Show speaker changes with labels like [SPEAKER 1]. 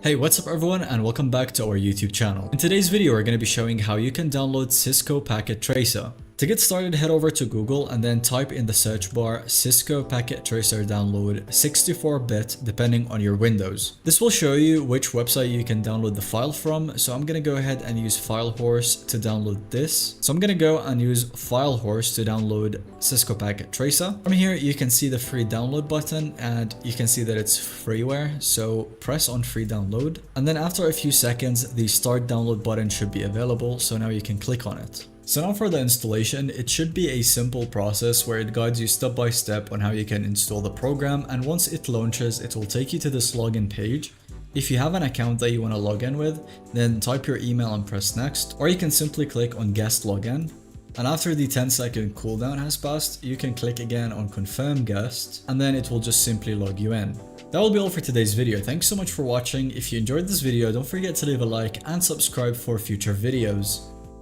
[SPEAKER 1] Hey, what's up everyone and welcome back to our YouTube channel. In today's video, we're going to be showing how you can download Cisco Packet Tracer. To get started, head over to Google and then type in the search bar Cisco Packet Tracer download 64-bit depending on your Windows. This will show you which website you can download the file from, so I'm going to go ahead and use FileHorse to download this. So I'm going to go and use FileHorse to download Cisco Packet Tracer. From here, you can see the free download button and you can see that it's freeware, so press on free download. And then after a few seconds, the start download button should be available, so now you can click on it. So now for the installation, it should be a simple process where it guides you step by step on how you can install the program, and once it launches, it will take you to this login page. If you have an account that you want to log in with, then type your email and press next, or you can simply click on guest login. And after the 10-second cooldown has passed, you can click again on confirm guest, and then it will just simply log you in. That will be all for today's video. Thanks so much for watching. If you enjoyed this video, don't forget to leave a like and subscribe for future videos.